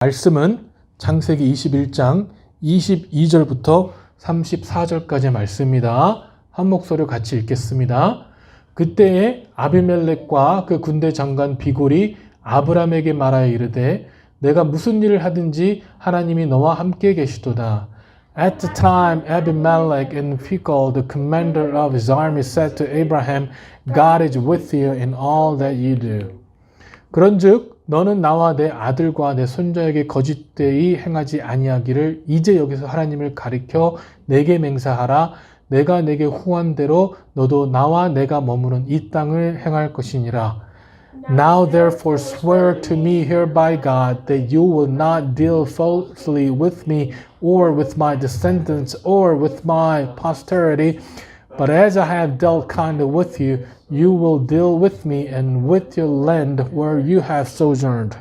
말씀은 창세기 21장 22절부터 34절까지의 말씀입니다. 한 목소리로 같이 읽겠습니다. 그때에 아비멜렉과 그 군대 장관 비골이 아브람에게 말하여 이르되 내가 무슨 일을 하든지 하나님이 너와 함께 계시도다. At the time Abimelech and Phicol, the commander of his army, said to Abraham, God is with you in all that you do. 그런즉 너는 나와 내 아들과 내 손자에게 거짓되이 행하지 아니하기를 이제 여기서 하나님을 가리켜 내게 맹세하라. 내가 내게 후한 대로 너도 나와 내가 머무는 이 땅을 행할 것이니라. Now therefore swear to me here by God that you will not deal falsely with me or with my descendants or with my posterity, but as I have dealt kindly with you, you will deal with me and with your land where you have sojourned.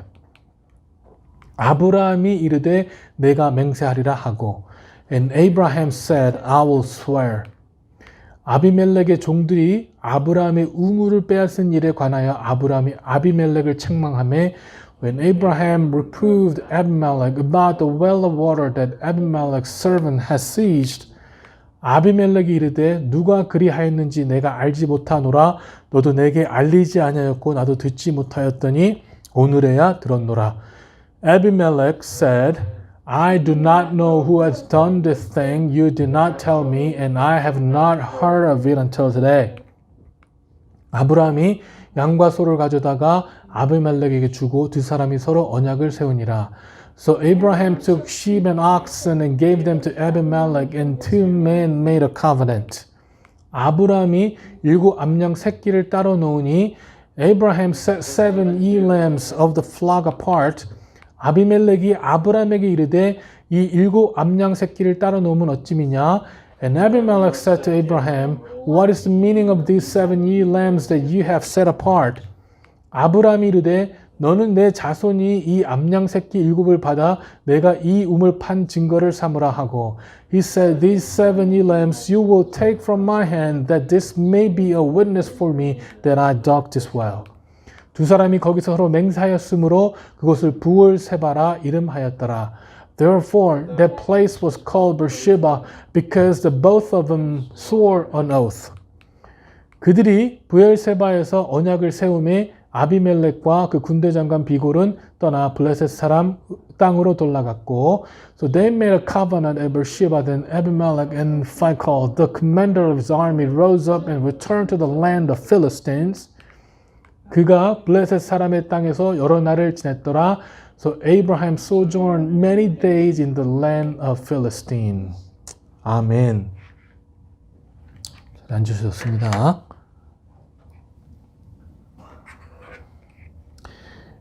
아브라함이 이르되 내가 맹세하리라 하고, and Abraham said, I will swear. 아비멜렉의 종들이 아브라함의 우물을 빼앗은 일에 관하여 아브라함이 아비멜렉을 책망하며, when Abraham reproved Abimelech about the well of water that Abimelech's servant has seized, 아비멜렉이 이르되 누가 그리하였는지 내가 알지 못하노라. 너도 내게 알리지 아니하였고 나도 듣지 못하였더니 오늘에야 들었노라. Abimelech said, I do not know who has done this thing you did not tell me, and I have not heard of it until today. 아브라함이 양과 소를 가져다가 아비멜렉에게 주고 두 사람이 서로 언약을 세우니라. So Abraham took sheep and oxen and gave them to Abimelech, and two men made a covenant. 아브라함이 7 암양 새끼를 따로 놓으니 Abraham set 7 ewe-lambs of the flock apart. 아비멜렉이 아브라함에게 이르되 이 7 암양 새끼를 따로 놓으면 어찌미냐? And Abimelech said to Abraham, What is the meaning of these 7 ewe-lambs that you have set apart? 아브라함이 이르되 너는 내 자손이 이 암양 새끼 7을 받아 내가 이 우물 판 증거를 삼으라 하고, He said, These 7 ewe-lambs you will take from my hand, that this may be a witness for me that I dug this well. 두 사람이 거기서 서로 맹세하였으므로 그곳을 부올세바라 이름하였더라. Therefore that place was called Beersheba, because the both of them swore an oath. 그들이 부엘세바에서 언약을 세우매 아비멜렉과 그 군대 장관 비골은 떠나 블레셋 사람 땅으로 돌아갔고, so they made a covenant at Beersheba. Then Abimelech and Phicol, the commander of his army, rose up and returned to the land of Philistines. 그가 블레셋 사람의 땅에서 여러 날을 지냈더라. So Abraham sojourned many days in the land of Philistine. 아멘. 잘 앉으셨습니다.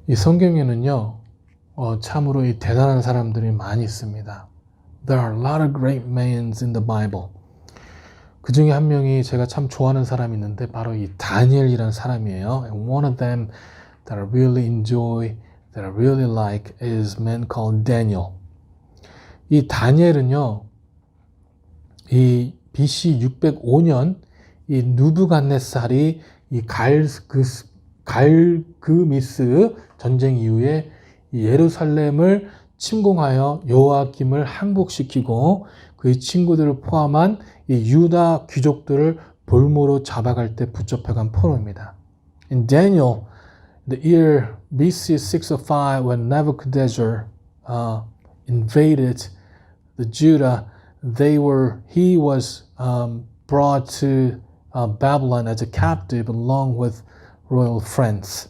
이 성경에는요, 참으로 이 대단한 사람들이 많이 있습니다. There are a lot of great men in the Bible. 그 중에 한 명이 제가 참 좋아하는 사람이 있는데 바로 이 다니엘이라는 사람이에요. And one of them that I really enjoy, that I really like is a man called Daniel. 이 다니엘은요, 이 BC 605년 이 누부갓네살이 이 갈그미스 전쟁 이후에 예루살렘을 침공하여 여호야김을 항복시키고 그의 친구들을 포함한 이 유다 귀족들을 볼모로 잡아갈 때 붙잡혀간 포로입니다. In Daniel, the year BC 605, when Nebuchadnezzar invaded the Judah, he was brought to Babylon as a captive along with royal friends.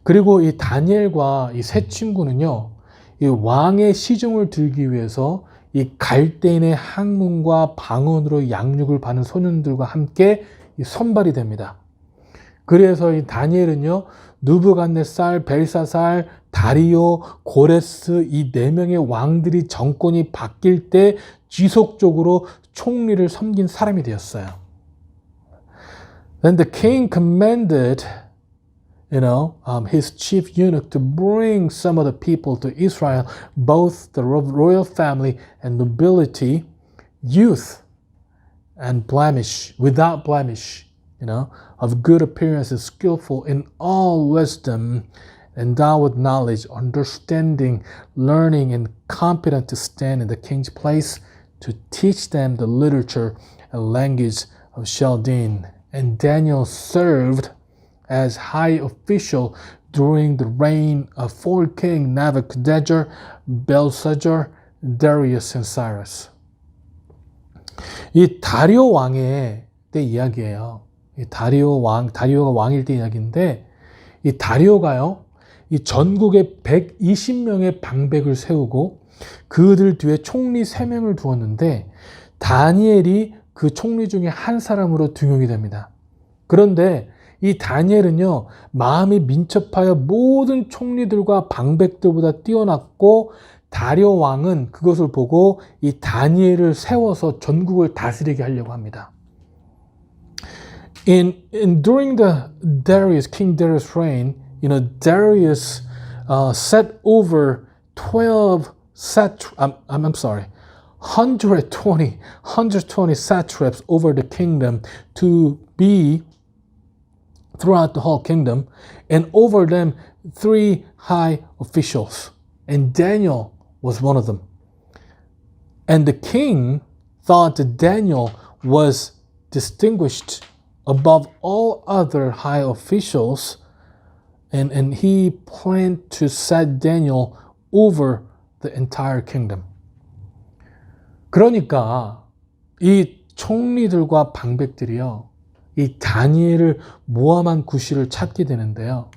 그리고 이 다니엘과 이 세 친구는요, 이 왕의 시중을 들기 위해서 이 갈대인의 학문과 방언으로 양육을 받는 소년들과 함께 선발이 됩니다. 그래서 이 다니엘은요, 누부갓네살, 벨사살, 다리오, 고레스 이 4명의 왕들이 정권이 바뀔 때 지속적으로 총리를 섬긴 사람이 되었어요. Then the king commanded his chief eunuch to bring some of the people to Israel, both the royal family and nobility, youth and without blemish, of good appearance and skillful in all wisdom. endowed with knowledge, understanding, learning, and competent to stand in the king's place to teach them the literature and language of Chaldean. And Daniel served as high official during the reign of four kings Nebuchadnezzar, Belshazzar, Darius, and Cyrus. 이 다리오 왕의 때 이야기예요. 이 다리오가 왕일 때 이야기인데, 이 다리오가요, 이 전국에 120명의 방백을 세우고 그들 뒤에 총리 3명을 두었는데 다니엘이 그 총리 중에 한 사람으로 등용이 됩니다. 그런데 이 다니엘은요, 마음이 민첩하여 모든 총리들과 방백들보다 뛰어났고 다리오 왕은 그것을 보고 이 다니엘을 세워서 전국을 다스리게 하려고 합니다. During the King Darius reign, Darius set over 120 satraps over the kingdom to be throughout the whole kingdom, and over them 3 high officials. And Daniel was one of them. And the king thought that Daniel was distinguished above all other high officials, and he planned to set Daniel over the entire kingdom. 그러니까 이 총리들과 방백들이요, 이 다니엘을 모함한 구실을 찾게 되는데요.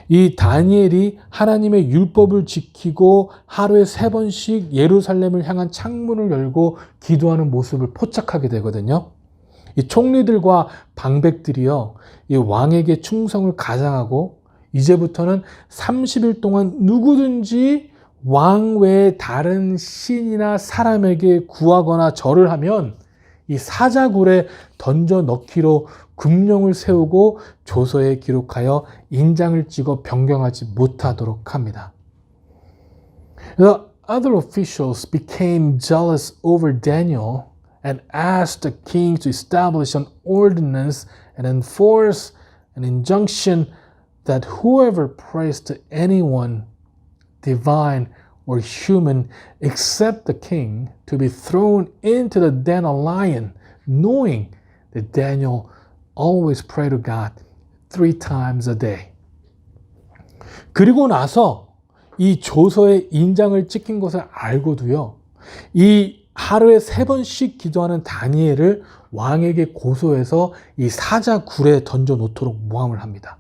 이 다니엘이 하나님의 율법을 지키고 하루에 3번씩 예루살렘을 향한 창문을 열고 기도하는 모습을 포착하게 되거든요. 이 총리들과 방백들이요, 이 왕에게 충성을 가장하고 이제부터는 30일 동안 누구든지 왕 외에 다른 신이나 사람에게 구하거나 절을 하면 이 사자굴에 던져 넣기로 금령을 세우고 조서에 기록하여 인장을 찍어 변경하지 못하도록 합니다. The other officials became jealous over Daniel and asked the king to establish an ordinance and enforce an injunction that whoever prays to anyone, divine or human, except the king, to be thrown into the den of lion, knowing that Daniel always prayed to God 3 times a day. 그리고 나서 이 조서에 인장을 찍힌 것을 알고도요, 이 하루에 3번씩 기도하는 다니엘을 왕에게 고소해서 이 사자굴에 던져 놓도록 모함을 합니다.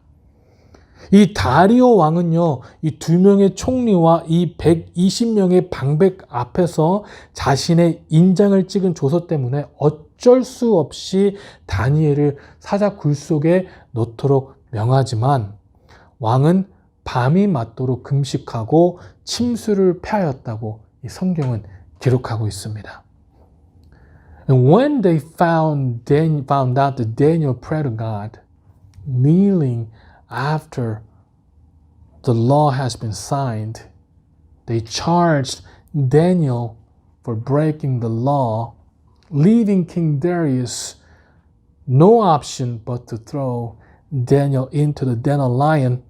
이 다리오 왕은요, 이 2명의 총리와 이 120명의 방백 앞에서 자신의 인장을 찍은 조서 때문에 어쩔 수 없이 다니엘을 사자굴 속에 놓도록 명하지만 왕은 밤이 맞도록 금식하고 침수를 패하였다고 이 성경은 기록하고 있습니다. And when they found out that Daniel prayed to God, kneeling after the law has been signed, they charged Daniel for breaking the law, leaving King Darius no option but to throw Daniel into the den of lion.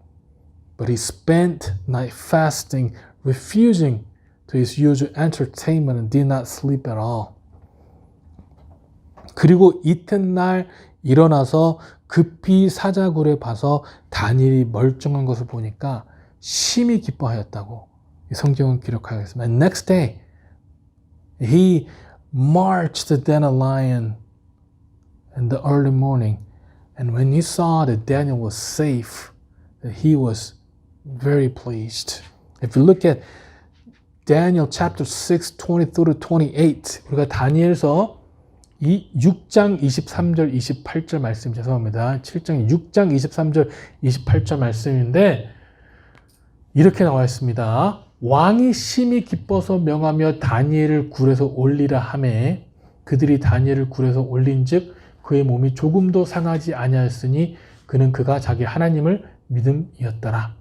But he spent night fasting, refusing to his usual entertainment and did not sleep at all. 그리고 이튿날 일어나서 급히 사자굴에 봐서 다니엘이 멀쩡한 것을 보니까 심히 기뻐하였다고 이 성경은 기록하고 있습니다. And next day, he marched to the den of lion in the early morning. And when he saw that Daniel was safe, that he was very pleased. If you look at Daniel chapter 6, 20 through to 28, 우리가 다니엘서 6장 23절 28절 말씀, 죄송합니다. 6장 23절 28절 말씀인데 이렇게 나와 있습니다. 왕이 심히 기뻐서 명하며 다니엘을 굴에서 올리라 하매 그들이 다니엘을 굴에서 올린즉 그의 몸이 조금도 상하지 아니하였으니 그는 그가 자기 하나님을 믿음이었더라.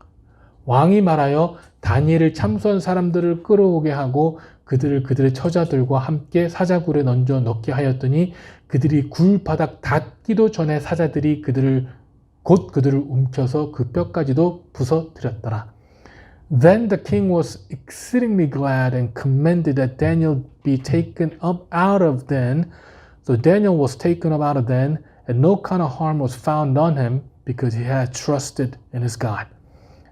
왕이 말하여 다니엘을 참수한 사람들을 끌어오게 하고 그들을 그들의 처자들과 함께 사자굴에 던져 넣게 하였더니 그들이 굴 바닥 닿기도 전에 사자들이 그들을 곧 그들을 움켜서 그 뼈까지도 부서뜨렸더라. Then the king was exceedingly glad and commanded that Daniel be taken up out of den. So Daniel was taken up out of den, and no kind of harm was found on him because he had trusted in his God.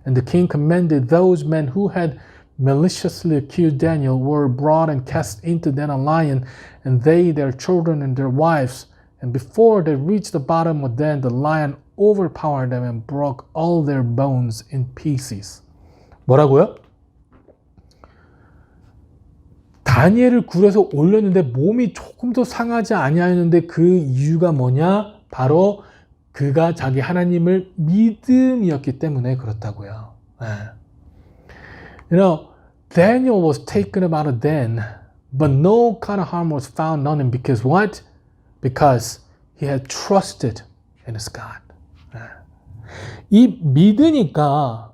And the king commanded those men who had maliciously accused Daniel were brought and cast into den a lion, and they, their children, and their wives. And before they reached the bottom of den, the lion overpowered them and broke all their bones in pieces. 뭐라고요? 다니엘을 굴에서 올렸는데 몸이 조금도 상하지 아니하였는데 그 이유가 뭐냐? 바로 그가 자기 하나님을 믿음이었기 때문에 그렇다고요. 네. You know, Daniel was taken out of den, but no kind of harm was found on him because what? Because he had trusted in his God. 네. 이 믿으니까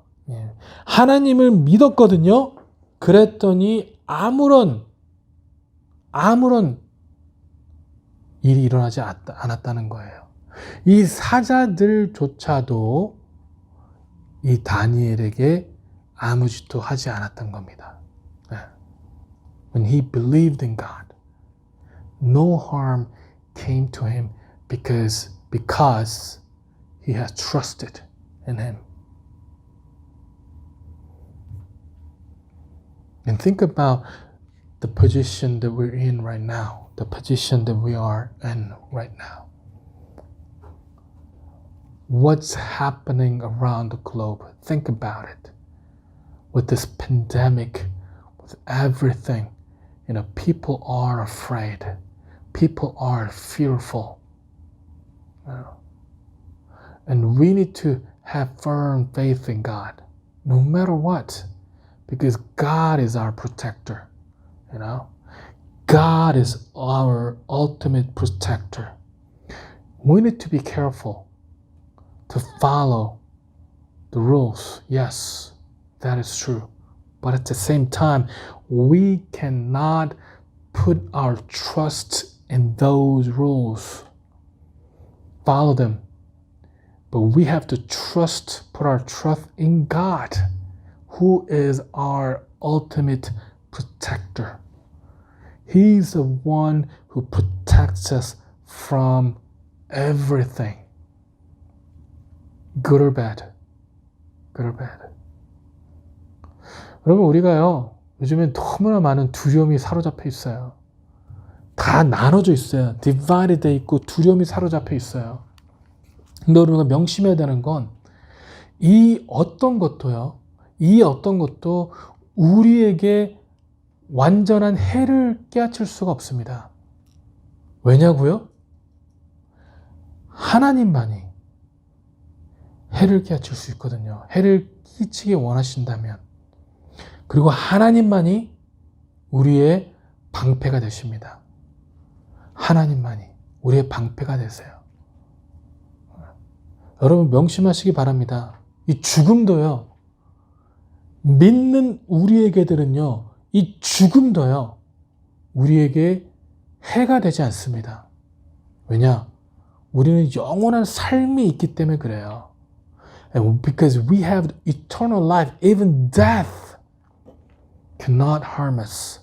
하나님을 믿었거든요. 그랬더니 아무런 일이 일어나지 않았다는 거예요. 이 사자들조차도 이 다니엘에게 아무 짓도 하지 않았던 겁니다. When he believed in God, no harm came to him because he had trusted in him. And think about the position that we're in right now, the position that we are in right now. What's happening around the globe? Think about it. With this pandemic, with everything, people are afraid. People are fearful. And we need to have firm faith in God, no matter what. Because God is our protector, God is our ultimate protector. We need to be careful to follow the rules. Yes, that is true. But at the same time, we cannot put our trust in those rules. Follow them. But we have to put our trust in God, who is our ultimate protector. He's the one who protects us from everything. Good or bad. Good or bad. 여러분, 우리가요, 요즘엔 너무나 많은 두려움이 사로잡혀 있어요. 다 나눠져 있어요. 디바이드 돼 있고 두려움이 사로잡혀 있어요. 근데 우리가 명심해야 되는 건 이 어떤 것도 우리에게 완전한 해를 끼칠 수가 없습니다. 왜냐고요? 하나님만이 해를 끼칠 수 있거든요. 해를 끼치기 원하신다면. 그리고 하나님만이 우리의 방패가 되십니다. 하나님만이 우리의 방패가 되세요. 여러분 명심하시기 바랍니다. 이 죽음도요, 믿는 우리에게들은요, 이 죽음도요, 우리에게 해가 되지 않습니다. 왜냐? 우리는 영원한 삶이 있기 때문에 그래요. And because we have eternal life, even death cannot harm us.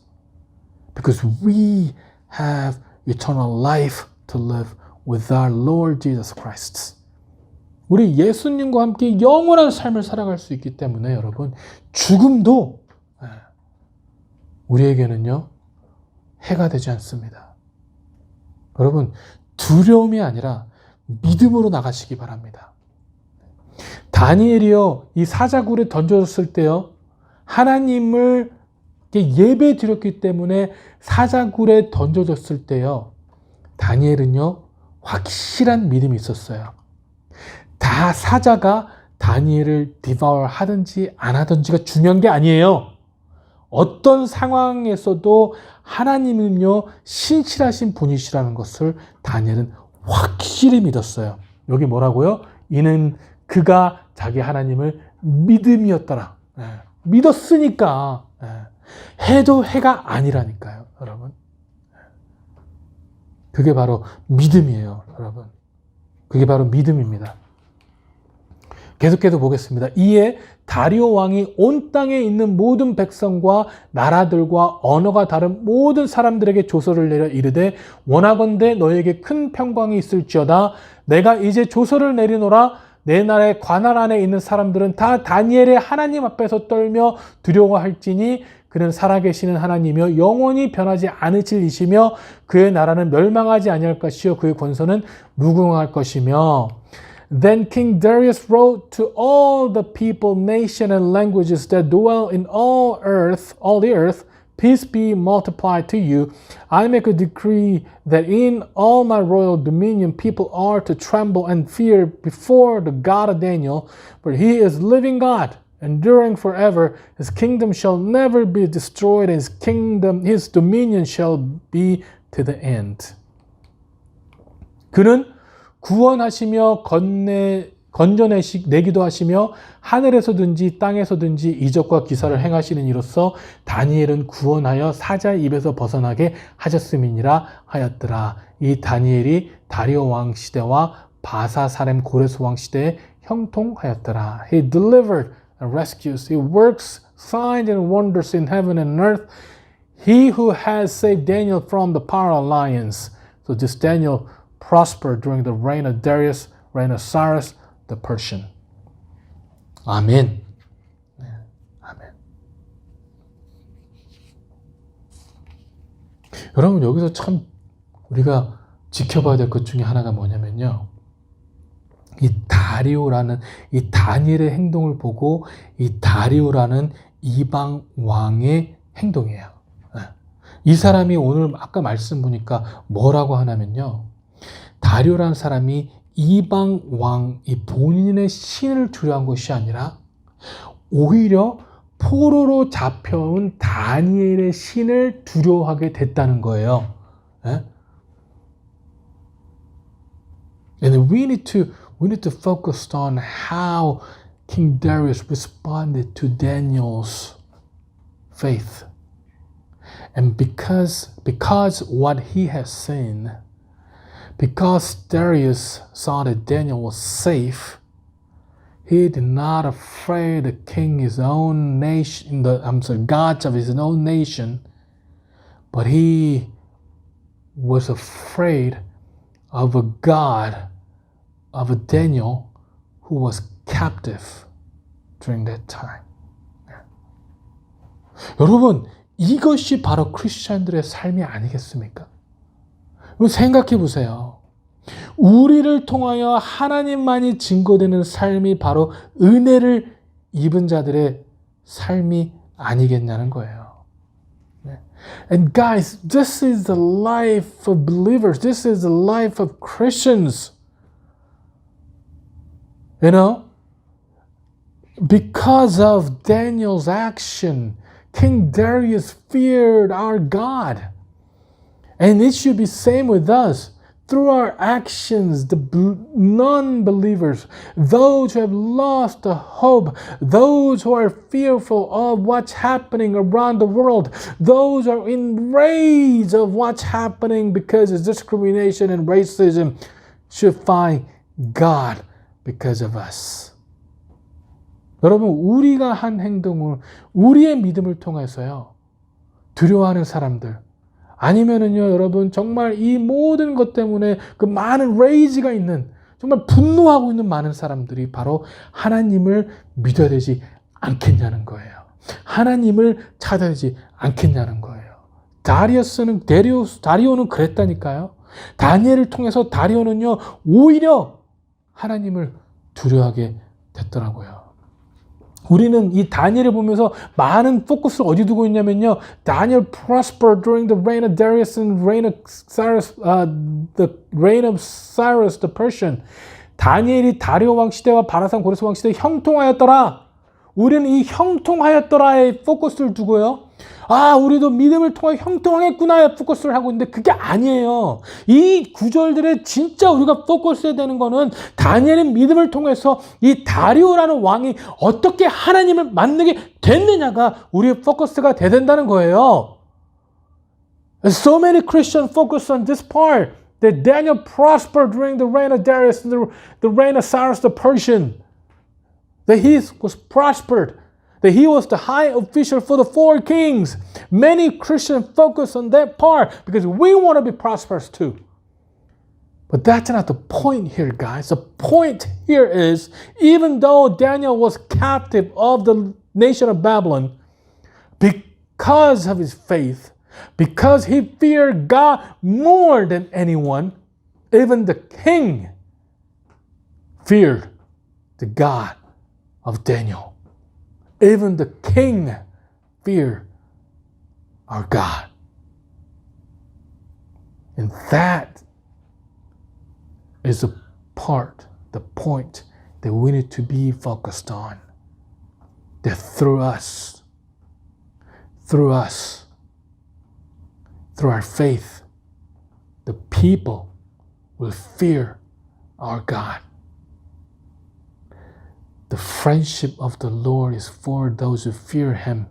Because we have eternal life to live with our Lord Jesus Christ. 우리 예수님과 함께 영원한 삶을 살아갈 수 있기 때문에 여러분, 죽음도 우리에게는요, 해가 되지 않습니다. 여러분, 두려움이 아니라 믿음으로 나가시기 바랍니다. 다니엘이요, 이 사자굴에 던져졌을 때요, 하나님을 예배 드렸기 때문에 사자굴에 던져졌을 때요, 다니엘은요, 확실한 믿음이 있었어요. 다 사자가 다니엘을 디바울 하든지 안 하든지가 중요한 게 아니에요. 어떤 상황에서도 하나님은요, 신실하신 분이시라는 것을 다니엘은 확실히 믿었어요. 여기 뭐라고요? 이는 그가 자기 하나님을 믿음이었더라. 믿었으니까 해도 해가 아니라니까요, 여러분. 그게 바로 믿음이에요, 여러분. 그게 바로 믿음입니다. 계속해서 보겠습니다. 이에 다리오 왕이 온 땅에 있는 모든 백성과 나라들과 언어가 다른 모든 사람들에게 조서를 내려 이르되 원하건대 너에게 큰 평강이 있을지어다. 내가 이제 조서를 내리노라. 내 나라의 관할 안에 있는 사람들은 다 다니엘의 하나님 앞에서 떨며 두려워할지니 그는 살아계시는 하나님이며 영원히 변하지 않으실 이시며 그의 나라는 멸망하지 아니할 것이요 그의 권세는 무궁할 것이며 Then King Darius wrote to all the people, nation, and languages that dwell in all the earth, peace be multiplied to you. I make a decree that in all my royal dominion people are to tremble and fear before the God of Daniel, for he is living God, enduring forever. His kingdom shall never be destroyed, his dominion shall be to the end. 그는 구원하시며 건져내기도 하시며 하늘에서든지 땅에서든지 이적과 기사를 행하시는 이로써 다니엘은 구원하여 사자의 입에서 벗어나게 하셨음이니라 하였더라. 이 다니엘이 다리오 왕 시대와 바사사렘 고레스 왕 시대에 형통하였더라. He delivered and rescues. He works signs and wonders in heaven and earth. He who has saved Daniel from the power of lions. So this Daniel prospered during the reign of Darius, reign of Cyrus the Persian. 아멘. 네, 아멘. 여러분 여기서 참 우리가 지켜봐야 될 것 중에 하나가 뭐냐면요. 이 다리오라는 이 다니엘의 행동을 보고 이 다리오라는 이방 왕의 행동이에요. 네. 이 사람이 오늘 아까 말씀 보니까 뭐라고 하냐면요. 다리오라는 사람이 이방 왕이 본인의 신을 두려워한 것이 아니라 오히려 포로로 잡혀온 다니엘의 신을 두려워하게 됐다는 거예요. 네? And we need to focus on how King Darius responded to Daniel's faith. And because what he has seen, because Darius saw that Daniel was safe, he did not afraid the king his own nation, gods of his own nation, but he was afraid of a God of a Daniel who was captive during that time. 여러분, 이것이 바로 크리스천들의 삶이 아니겠습니까? 생각해 보세요. 우리를 통하여 하나님만이 증거되는 삶이 바로 은혜를 입은 자들의 삶이 아니겠냐는 거예요. And guys, this is the life of believers. This is the life of Christians. You know, because of Daniel's action, King Darius feared our God. And it should be same with us. Through our actions, the non-believers, those who have lost the hope, those who are fearful of what's happening around the world, those who are enraged of what's happening because of discrimination and racism, should find God because of us. 여러분, 우리가 한 행동을, 우리의 믿음을 통해서요, 두려워하는 사람들, 아니면은요, 여러분, 정말 이 모든 것 때문에 그 많은 레이지가 있는, 정말 분노하고 있는 많은 사람들이 바로 하나님을 믿어야 되지 않겠냐는 거예요. 하나님을 찾아야 되지 않겠냐는 거예요. 다리오는 그랬다니까요. 다니엘을 통해서 다리오는요, 오히려 하나님을 두려워하게 됐더라고요. 우리는 이 다니엘을 보면서 많은 포커스를 어디 두고 있냐면요. Daniel prospered during the reign of Darius and reign of Cyrus, the reign of Cyrus the Persian. 다니엘이 다리오 왕 시대와 바라산 고레스 왕 시대에 형통하였더라. 우리는 이 형통하였더라에 포커스를 두고요. 아, 우리도 믿음을 통해 형통하겠구나에 포커스를 하고 있는데 그게 아니에요. 이 구절들에 진짜 우리가 포커스해야 되는 거는 다니엘의 믿음을 통해서 이 다리오라는 왕이 어떻게 하나님을 만나게 됐느냐가 우리의 포커스가 돼야 된다는 거예요. So many Christians focus on this part, that Daniel prospered during the reign of Darius and the reign of Cyrus the Persian. that he was prospered, that he was the high official for the four kings. Many Christians focus on that part because we want to be prosperous too. But that's not the point here, guys. The point here is, even though Daniel was captive of the nation of Babylon, because of his faith, because he feared God more than anyone, even the king feared the God of Daniel. Even the king feared our God. And that is the point that we need to be focused on. That through us, through our faith, the people will fear our God. The friendship of the Lord is for those who fear Him.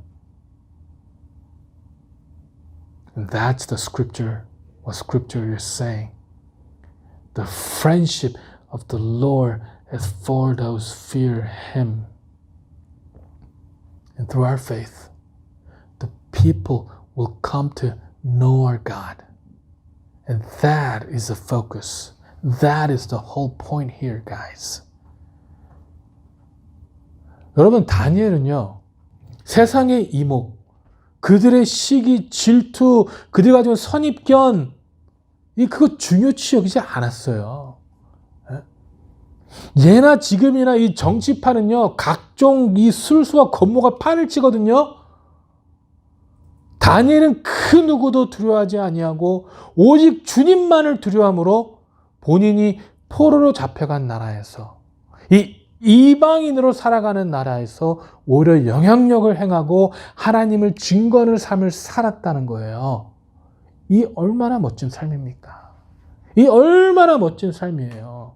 And that's the scripture, what scripture is saying. The friendship of the Lord is for those who fear Him. And through our faith, the people will come to know our God. And that is the focus. That is the whole point here, guys. 여러분, 다니엘은요, 세상의 이목, 그들의 시기, 질투, 그들이 가지고 선입견, 그거 중요치 여기지 않았어요. 예나 지금이나 이 정치판은요, 각종 이 술수와 권모가 판을 치거든요. 다니엘은 그 누구도 두려워하지 아니하고 오직 주님만을 두려워함으로 본인이 포로로 잡혀간 나라에서, 이 이방인으로 살아가는 나라에서 오히려 영향력을 행하고 하나님을 증거하는 삶을 살았다는 거예요. 이 얼마나 멋진 삶입니까? 이 얼마나 멋진 삶이에요.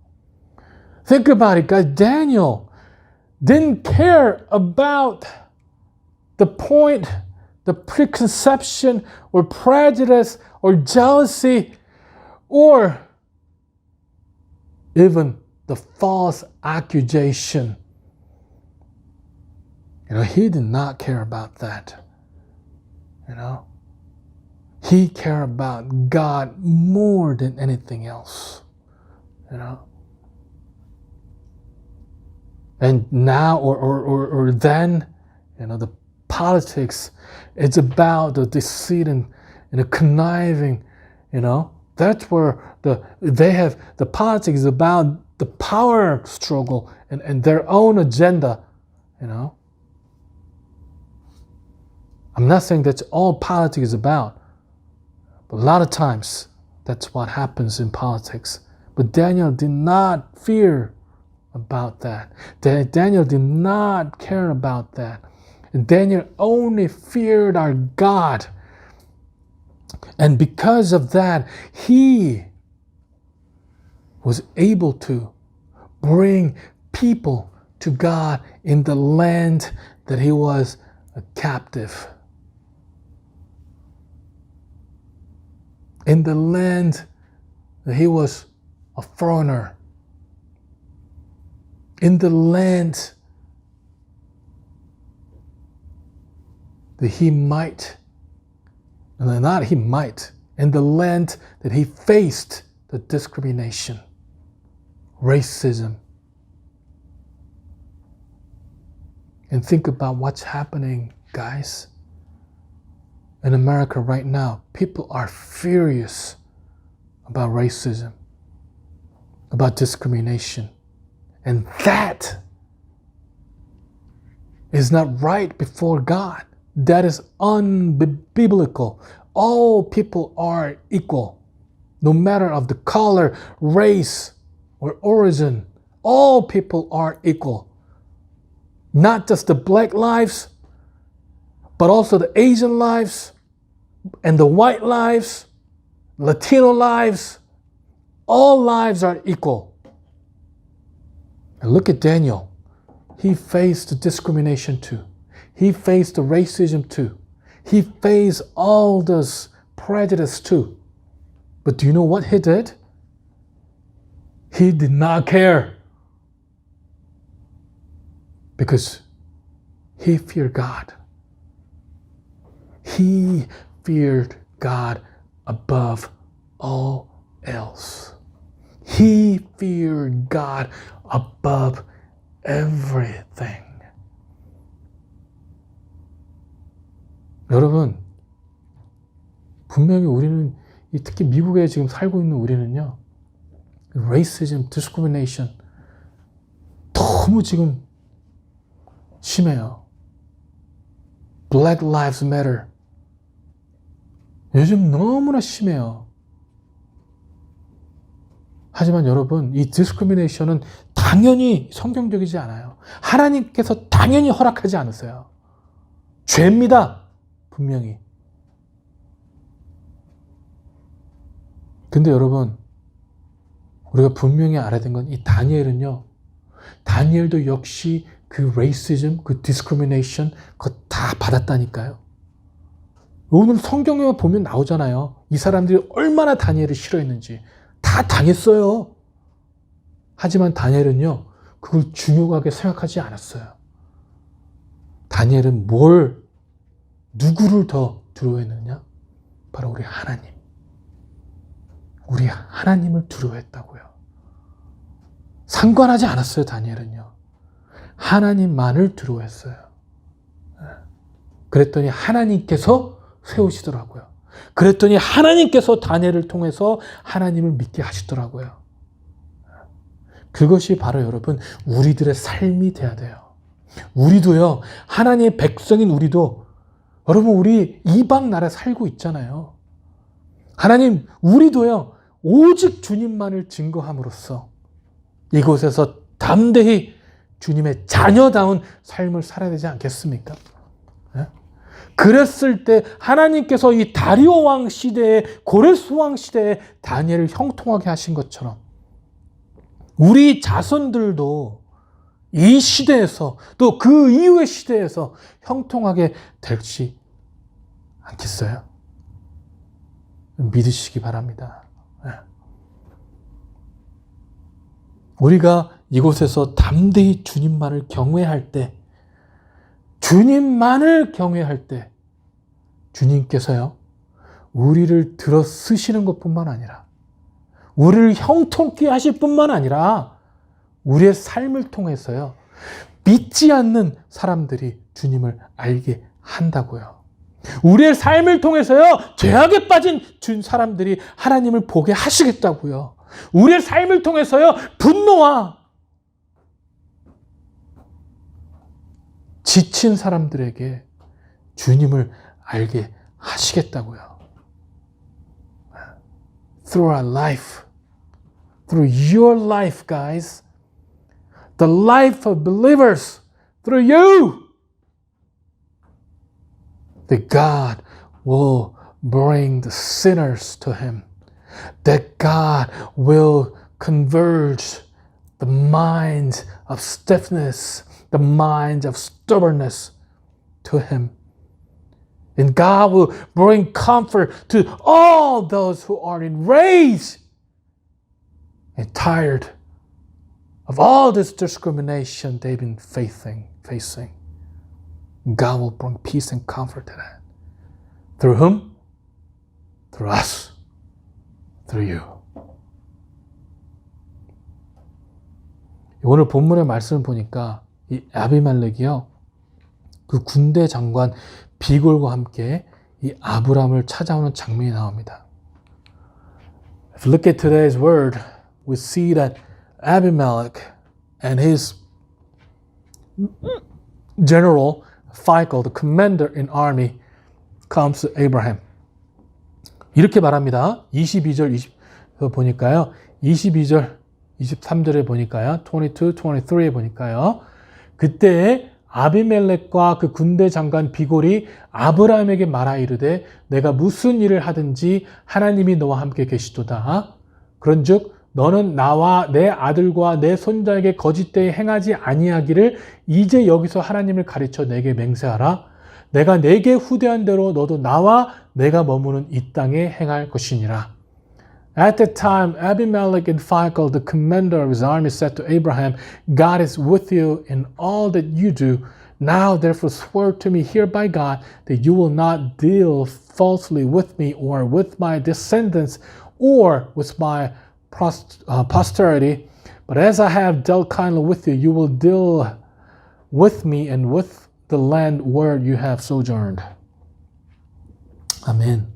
Think about it, guys. Daniel didn't care about the point, the preconception or prejudice or jealousy or even the false accusation. He did not care about that. He cared about God more than anything else. And now or then, the politics, it's about the deceit and the conniving, that's where the politics is about the power struggle and their own agenda, I'm not saying that's all politics is about, but a lot of times that's what happens in politics. But Daniel did not fear about that. Daniel did not care about that. And Daniel only feared our God. And because of that, he was able to bring people to God in the land that he was a captive. In the land that he was a foreigner. In the land that he might, and not he might, in the land that he faced the discrimination, racism. And think about what's happening, guys. In America right now, people are furious about racism, about discrimination. And that is not right before God. That is unbiblical. All people are equal, no matter of the color, race, or origin. All people are equal. Not just the black lives, but also the Asian lives, and the white lives, Latino lives. All lives are equal. And look at Daniel. He faced the discrimination too. He faced the racism too. He faced all this prejudice too. But do you know what he did? He did not care. Because he feared God. He feared God above all else. He feared God above everything. 여러분, 분명히 우리는 특히 미국에 지금 살고 있는 우리는요, racism, discrimination 너무 지금 심해요. Black Lives Matter 요즘 너무나 심해요. 하지만 여러분, 이 discrimination은 당연히 성경적이지 않아요. 하나님께서 당연히 허락하지 않으세요. 죄입니다. 분명히. 근데 여러분, 우리가 분명히 알아야 되는 건 이 다니엘은요, 다니엘도 역시 그 racism, 그 discrimination, 그거 다 받았다니까요. 오늘 성경에 보면 나오잖아요. 이 사람들이 얼마나 다니엘을 싫어했는지. 다 당했어요. 하지만 다니엘은요, 그걸 중요하게 생각하지 않았어요. 다니엘은 누구를 더 두려워했느냐? 바로 우리 하나님. 우리 하나님을 두려워했다고요. 상관하지 않았어요, 다니엘은요. 하나님만을 두려워했어요. 그랬더니 하나님께서 세우시더라고요. 그랬더니 하나님께서 다니엘을 통해서 하나님을 믿게 하시더라고요. 그것이 바로 여러분, 우리들의 삶이 돼야 돼요. 우리도요, 하나님의 백성인 우리도, 여러분, 우리 이방 나라에 살고 있잖아요. 하나님, 우리도요, 오직 주님만을 증거함으로써 이곳에서 담대히 주님의 자녀다운 삶을 살아야 되지 않겠습니까? 그랬을 때 하나님께서 이 다리오 왕 시대에, 고레스 왕 시대에 다니엘을 형통하게 하신 것처럼 우리 자손들도 이 시대에서 또 그 이후의 시대에서 형통하게 되지 않겠어요? 믿으시기 바랍니다. 우리가 이곳에서 담대히 주님만을 경외할 때, 주님만을 경외할 때 주님께서요, 우리를 들어 쓰시는 것뿐만 아니라 우리를 형통케 하실 뿐만 아니라 우리의 삶을 통해서요, 믿지 않는 사람들이 주님을 알게 한다고요. 우리의 삶을 통해서요, 죄악에 빠진 사람들이 하나님을 보게 하시겠다고요. 우리의 삶을 통해서요, 분노와 지친 사람들에게 주님을 알게 하시겠다고요. Through our life, through your life, guys, the life of believers, through you, that God will bring the sinners to Him, that God will converge the minds of stiffness, the minds of stubbornness to Him. And God will bring comfort to all those who are enraged and tired of all this discrimination they've been facing. God will bring peace and comfort to that. Through whom? Through us. Through you. 오늘 본문의 말씀을 보니까 이 아비멜렉이요, 그 군대 장관 비골과 함께 이 아브람을 찾아오는 장면이 나옵니다. If you look at today's word, we see that Abimelech and his general Phicol, the commander in army, comes to Abraham. 이렇게 말합니다. 22절 보니까요. 22절, 23절에 보니까요. 22, 23에 보니까요. 그때 아비멜렉과 그 군대 장관 비골이 아브라함에게 말하 이르되 내가 무슨 일을 하든지 하나님이 너와 함께 계시도다. 그런즉 너는 나와 내 아들과 내 손자에게 거짓되이 행하지 아니하기를 이제 여기서 하나님을 가르쳐 내게 맹세하라. 내가 내게 후대한 대로 너도 나와 내가 머무는 이 땅에 행할 것이니라. At that time, Abimelech and Phicol, the commander of his army, said to Abraham, God is with you in all that you do. Now, therefore, swear to me here by God that you will not deal falsely with me or with my descendants or with my posterity. But as I have dealt kindly with you, you will deal with me and with the land where you have sojourned. 아멘.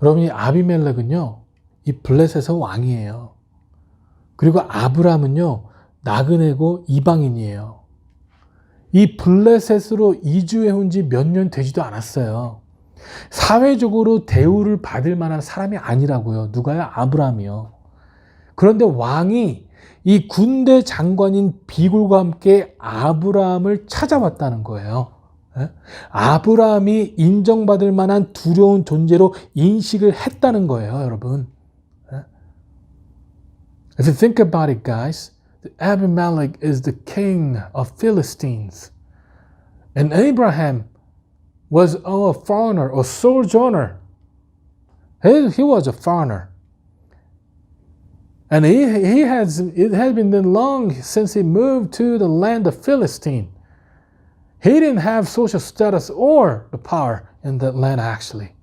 여러분, 이 아비멜렉은요, 이 블레셋의 왕이에요. 그리고 아브람은요, 나그네고 이방인이에요. 이 블레셋으로 이주해온 지 몇 년 되지도 않았어요. 사회적으로 대우를 받을 만한 사람이 아니라고요. 누가요? 아브람이요. 그런데 왕이 이 군대 장관인 비굴과 함께 아브람을 찾아왔다는 거예요. 아브람이 인정받을 만한 두려운 존재로 인식을 했다는 거예요, 여러분. If you think about it, guys, Abimelech is the king of Philistines. And Abraham was a foreigner, a sojourner. He was a foreigner. And it has been long since he moved to the land of Philistine. He didn't have social status or the power in that land, actually.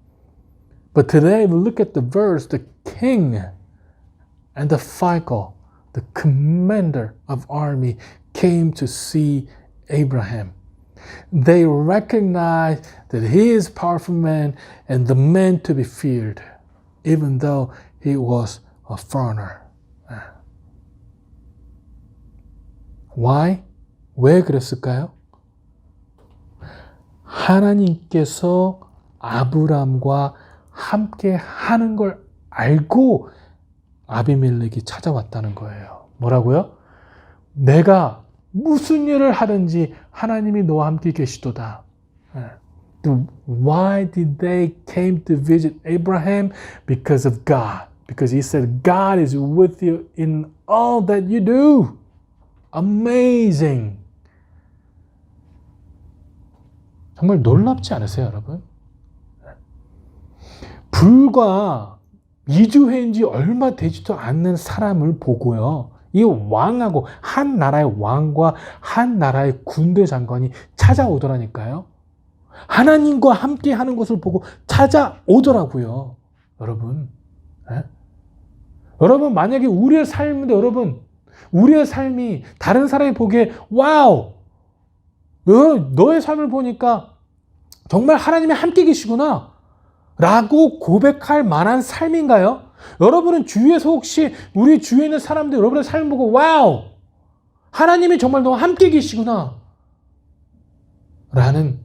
But today we look at the verse, the king and the Phicol, the commander of army, came to see Abraham. They recognize that he is a powerful man and the man to be feared, even though he was a foreigner. Why? 왜 그랬을까요? 하나님께서 아브람과 함께 하는 걸 알고 아비멜렉이 찾아왔다는 거예요. 뭐라고요? 내가 무슨 일을 하든지 하나님이 너와 함께 계시도다. Why did they came to visit Abraham? Because of God. Because he said, God is with you in all that you do. Amazing. 정말 놀랍지 않으세요, 여러분? 불과 이주해인 지 얼마 되지도 않는 사람을 보고요. 이 왕하고 한 나라의 왕과 한 나라의 군대 장관이 찾아오더라니까요. 하나님과 함께 하는 것을 보고 찾아오더라고요. 여러분. 여러분, 만약에 우리의 삶인데 여러분, 우리의 삶이 다른 사람이 보기에 와우! 너의 삶을 보니까 정말 하나님이 함께 계시구나 라고 고백할 만한 삶인가요? 여러분은 주위에서 혹시 우리 주위에 있는 사람들 여러분의 삶을 보고 와우! 하나님이 정말 너와 함께 계시구나 라는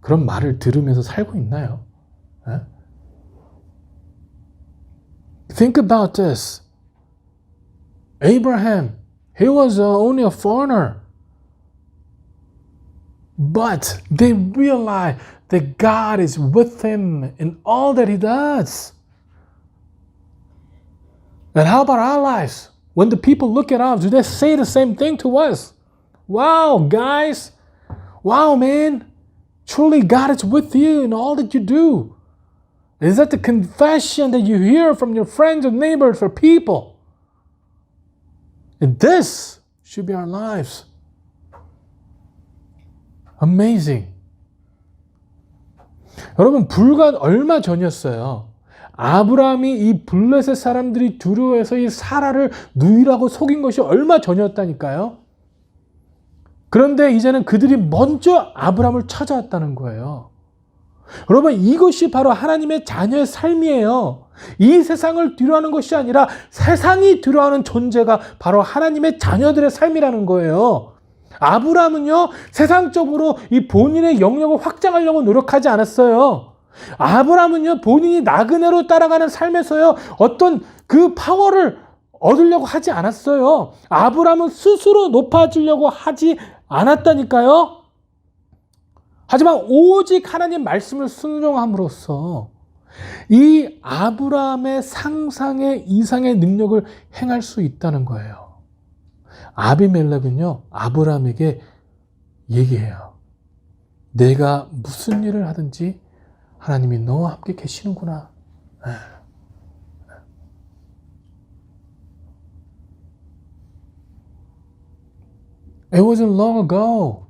그런 말을 들으면서 살고 있나요? Think about this. Abraham, he was only a foreigner. But they realize that God is with him in all that he does. And how about our lives? When the people look at us, do they say the same thing to us? Wow, guys. Wow, man. Truly, God is with you in all that you do. Is that the confession that you hear from your friends and neighbors or people? And this should be our lives. Amazing. 여러분, 불과 얼마 전이었어요. 아브라함이 이 블레셋 사람들이 두려워해서 이 사라를 누이라고 속인 것이 얼마 전이었다니까요. 그런데 이제는 그들이 먼저 아브라함을 찾아왔다는 거예요. 여러분, 이것이 바로 하나님의 자녀의 삶이에요. 이 세상을 두려워하는 것이 아니라 세상이 두려워하는 존재가 바로 하나님의 자녀들의 삶이라는 거예요. 아브라함은요, 세상적으로 이 본인의 영역을 확장하려고 노력하지 않았어요. 아브라함은요, 본인이 나그네로 따라가는 삶에서요, 어떤 그 파워를 얻으려고 하지 않았어요. 아브라함은 스스로 높아지려고 하지 않았다니까요. 하지만 오직 하나님 말씀을 순종함으로써 이 아브라함의 상상의 이상의 능력을 행할 수 있다는 거예요. 아비멜렉은요, 아브라함에게 얘기해요. 내가 무슨 일을 하든지 하나님이 너와 함께 계시는구나. It wasn't long ago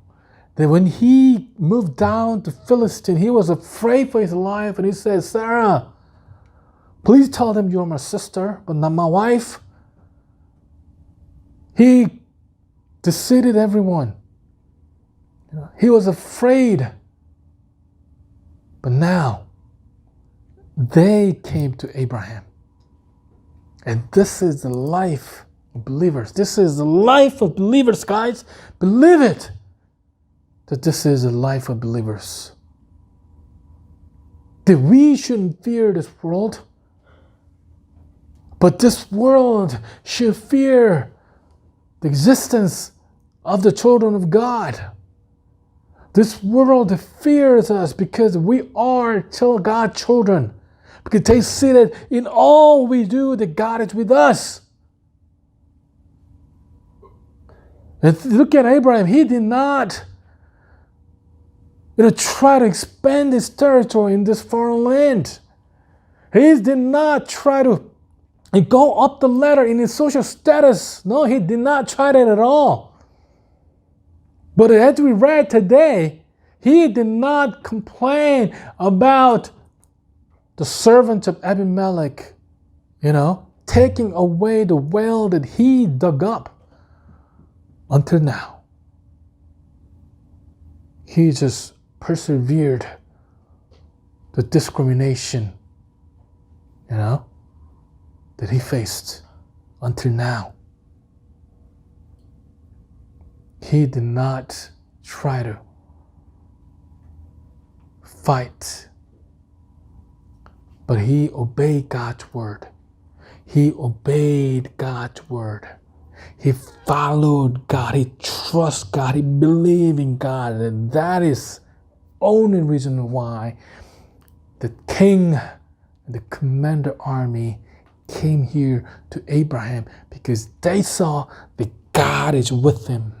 that when he moved down to Philistine, he was afraid for his life, and he said, Sarah, please tell them you're my sister, but not my wife. He deceived everyone. He was afraid. But now, they came to Abraham. And this is the life of believers. This is the life of believers, guys. Believe it, that this is the life of believers. That we shouldn't fear this world, but this world should fear the existence of the children of God. This world fears us because we are God's children. Because they see that in all we do, that God is with us. And look at Abraham. He did not try to expand his territory in this foreign land. He did not try to go up the ladder in his social status. No, he did not try that at all. But as we read today, he did not complain about the servant of Abimelech, taking away the well that he dug up. Until now, he just persevered the discrimination, that he faced until now. He did not try to fight, but he obeyed God's word. He obeyed God's word. He followed God. He trusted God. He believed in God. And that is only reason why the king and the commander army came here to Abraham, because they saw that God is with him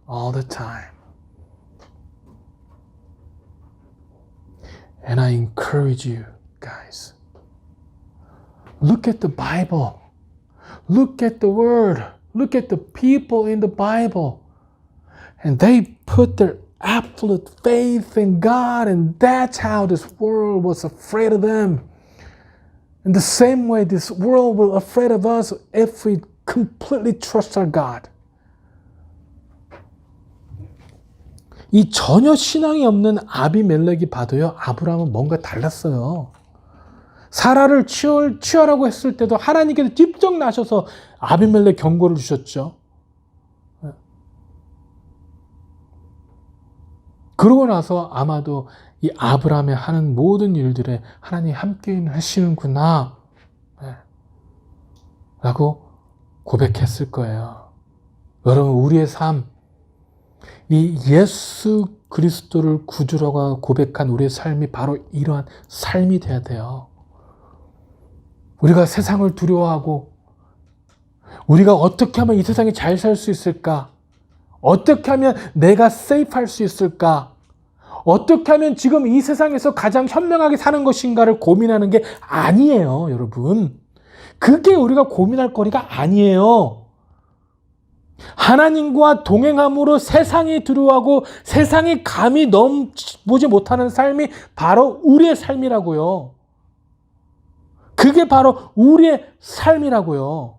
all the time. And I encourage you guys, look at the Bible. Look at the word. Look at the people in the Bible. And they put their absolute faith in God, and that's how this world was afraid of them. In the same way, this world will be afraid of us if we completely trust our God. 이 전혀 신앙이 없는 아비멜렉이 봐도요, 아브라함은 뭔가 달랐어요. 사라를 취하라고 했을 때도 하나님께서 직접 나셔서 아비멜렉 경고를 주셨죠. 그러고 나서 아마도 이 아브라함이 하는 모든 일들에 하나님이 함께 하시는구나 라고 고백했을 거예요. 여러분, 우리의 삶, 이 예수 그리스도를 구주라고 고백한 우리의 삶이 바로 이러한 삶이 돼야 돼요. 우리가 세상을 두려워하고, 우리가 어떻게 하면 이 세상에 잘 살 수 있을까? 어떻게 하면 내가 세이프할 수 있을까? 어떻게 하면 지금 이 세상에서 가장 현명하게 사는 것인가를 고민하는 게 아니에요, 여러분. 그게 우리가 고민할 거리가 아니에요. 하나님과 동행함으로 세상이 두려워하고 세상이 감히 넘보지 못하는 삶이 바로 우리의 삶이라고요. 그게 바로 우리의 삶이라고요.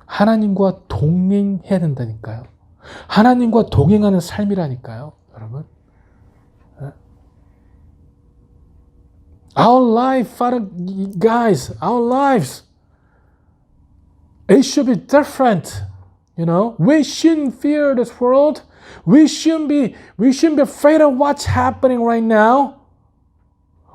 하나님과 동행해야 된다니까요. 하나님과 동행하는 삶이라니까요, 여러분. Our life, Father, guys, our lives, it should be different. We shouldn't fear this world. We shouldn't be afraid of what's happening right now.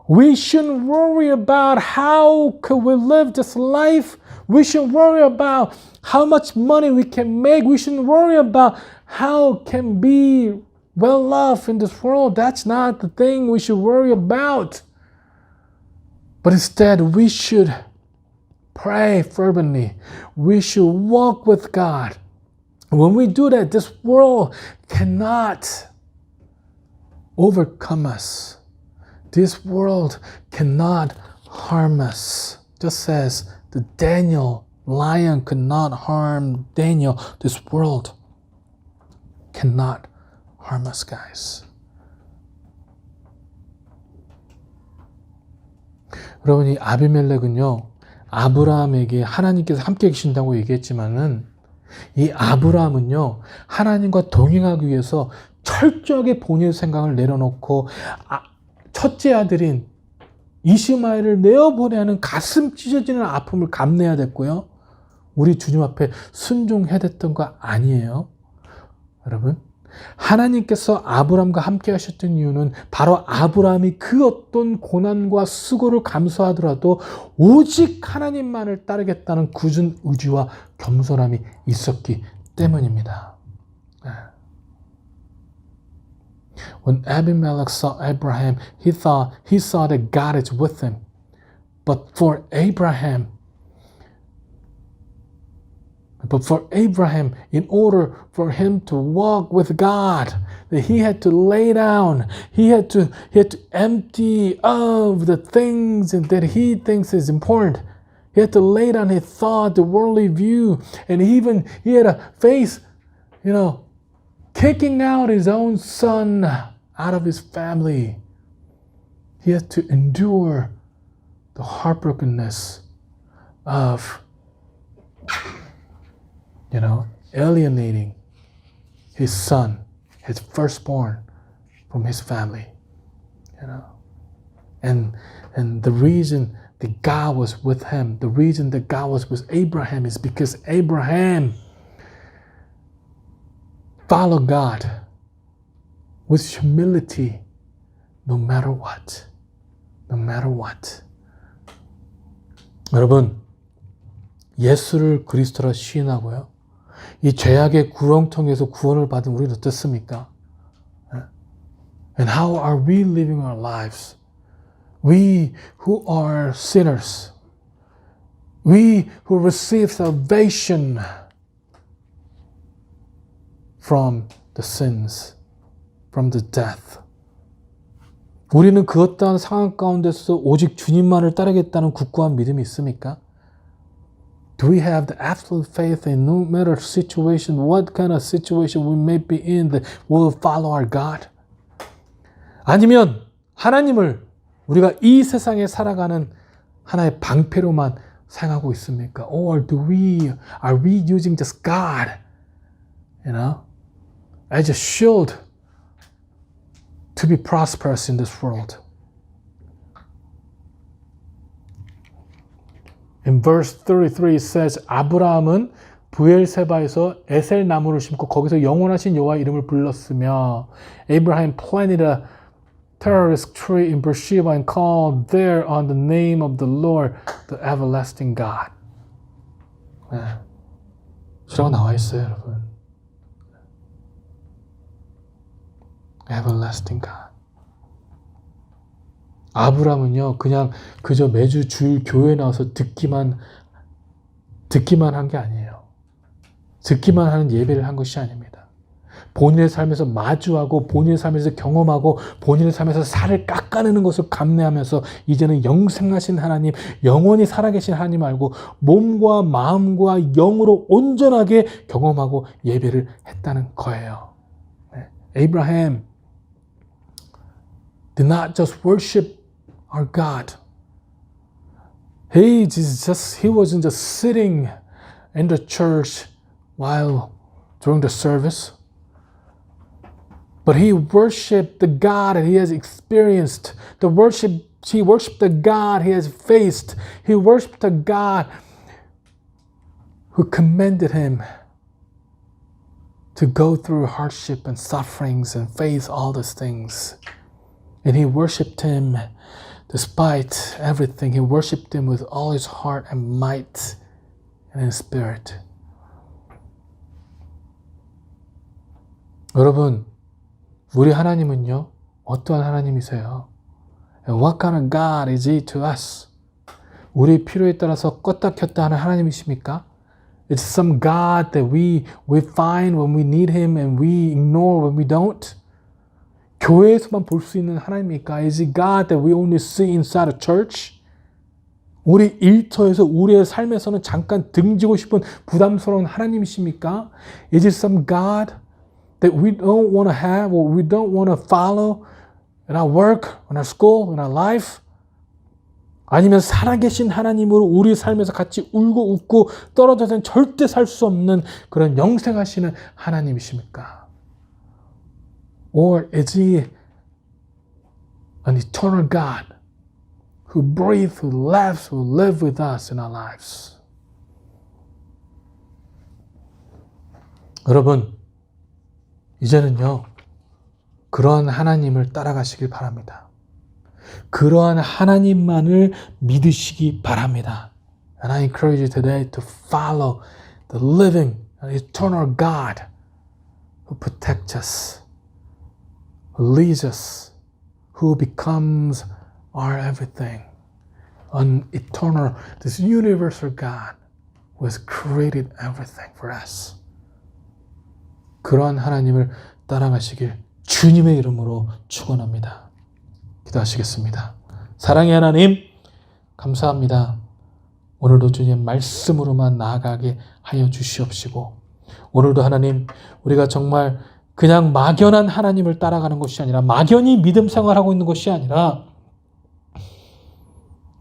We shouldn't worry about how could we live this life. We shouldn't worry about how much money we can make. We shouldn't worry about how can be well off in this world. That's not the thing we should worry about. But instead, we should pray fervently. We should walk with God. When we do that, this world cannot overcome us. This world cannot harm us. Just as the Daniel lion could not harm Daniel, this world cannot harm us, guys. 여러분, 이 아비멜렉은요, 아브라함에게 하나님께서 함께 계신다고 얘기했지만은 이 아브라함은요, 하나님과 동행하기 위해서 철저하게 본인의 생각을 내려놓고 첫째 아들인 이스마엘을 내어보내는 가슴 찢어지는 아픔을 감내해야 됐고요. 우리 주님 앞에 순종해야 됐던 거 아니에요? 여러분, 하나님께서 아브라함과 함께 하셨던 이유는 바로 아브라함이 그 어떤 고난과 수고를 감수하더라도 오직 하나님만을 따르겠다는 굳은 의지와 겸손함이 있었기 때문입니다. When Abimelech saw Abraham, he saw that God is with him. But for Abraham, in order for him to walk with God, that he had to lay down, he had to empty of the things that he thinks is important. He had to lay down his thought, the worldly view, and even he had to face, kicking out his own son out of his family. He had to endure the heartbrokenness of, alienating his son, his firstborn, from his family. And the reason that God was with him, the reason that God was with Abraham is because Abraham followed God with humility no matter what. No matter what. 여러분, 예수를 그리스도라 시인하고요, 이 죄악의 구렁텅이에서 구원을 받은 우리는 어떻습니까? And how are we living our lives? We who are sinners, we who receive salvation from the sins, from the death. 우리는 그 어떠한 상황 가운데서 오직 주님만을 따르겠다는 굳건한 믿음이 있습니까? Do we have the absolute faith in no matter situation, what kind of situation we may be in, that we will follow our God? 아니면 하나님을 우리가 이 세상에 살아가는 하나의 방패로만 사용하고 있습니까? Or are we using just God, as a shield to be prosperous in this world? In verse 33 it says, 아브라함은 부엘세바에서 에셀 나무를 심고 거기서 영원하신 여호와 이름을 불렀으며, Abraham planted a terrace tree in Beersheba and called there on the name of the Lord, the everlasting God. 이라고 나와 있어요, 여러분. Everlasting God. 아브라함은요, 그저 매주 주일 교회에 나와서 듣기만 한 게 아니에요. 듣기만 하는 예배를 한 것이 아닙니다. 본인의 삶에서 마주하고, 본인의 삶에서 경험하고, 본인의 삶에서 살을 깎아내는 것을 감내하면서 이제는 영생하신 하나님, 영원히 살아계신 하나님 알고 몸과 마음과 영으로 온전하게 경험하고 예배를 했다는 거예요. Abraham did not just worship our God. He wasn't just sitting in the church during the service, but he worshiped the God that he has experienced. He worshiped the God he has faced. He worshiped the God who commanded him to go through hardship and sufferings and face all these things. And he worshiped him despite everything. He worshiped him with all his heart and might and his spirit. 여러분, 우리 하나님은요, 어떠한 하나님이세요? And what kind of God is he to us? 우리 필요에 따라서 껐다 켰다 하는 하나님이십니까? It's some God that we find when we need him and we ignore when we don't? 교회에서만 볼 수 있는 하나님입니까? Is it God that we only see inside a church? 우리 일터에서 우리의 삶에서는 잠깐 등지고 싶은 부담스러운 하나님이십니까? Is it some God that we don't want to have or we don't want to follow in our work, in our school, in our life? 아니면 살아계신 하나님으로 우리 삶에서 같이 울고 웃고 떨어져서는 절대 살 수 없는 그런 영생하시는 하나님이십니까? Or is He an eternal God who breathes, who laughs, who lives with us in our lives? 여러분, 이제는요, 그러한 하나님을 따라가시길 바랍니다. 그러한 하나님만을 믿으시기 바랍니다. And I encourage you today to follow the living and eternal God who protects us, who leads us, who becomes our everything. An eternal, this universal God who has created everything for us. 그러한 하나님을 따라가시길 주님의 이름으로 축원합니다. 기도하시겠습니다. 사랑의 하나님, 감사합니다. 오늘도 주님 말씀으로만 나아가게 하여 주시옵시고, 오늘도 하나님, 우리가 정말 그냥 막연한 하나님을 따라가는 것이 아니라, 막연히 믿음 생활하고 있는 것이 아니라,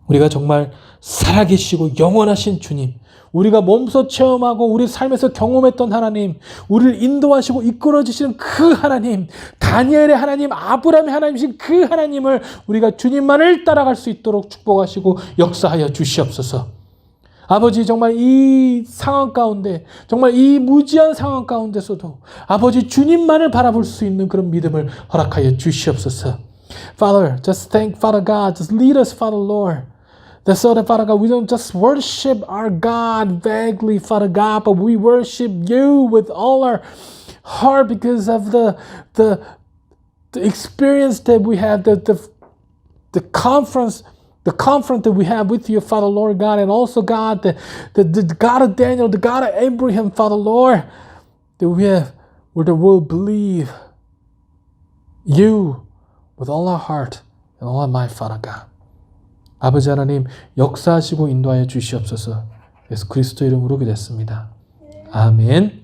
우리가 정말 살아계시고 영원하신 주님, 우리가 몸소 체험하고 우리 삶에서 경험했던 하나님, 우리를 인도하시고 이끌어주시는 그 하나님, 다니엘의 하나님, 아브라함의 하나님이신 그 하나님을 우리가 주님만을 따라갈 수 있도록 축복하시고 역사하여 주시옵소서. 아버지, 정말 이 상황 가운데, 정말 이 무지한 상황 가운데서도 아버지 주님만을 바라볼 수 있는 그런 믿음을 허락하여 주시옵소서. Father, just thank Father God, just lead us, Father Lord. That so that, Father God, we don't just worship our God vaguely, Father God, but we worship you with all our heart because of the experience that we have, the conference that we have with you, Father Lord God, and also God, the God of Daniel, the God of Abraham, Father Lord, that we have, where the world believe you with all our heart and all our mind, Father God. 아버지 하나님, 역사하시고 인도하여 주시옵소서. 예수 그리스도 이름으로 기도했습니다. 아멘.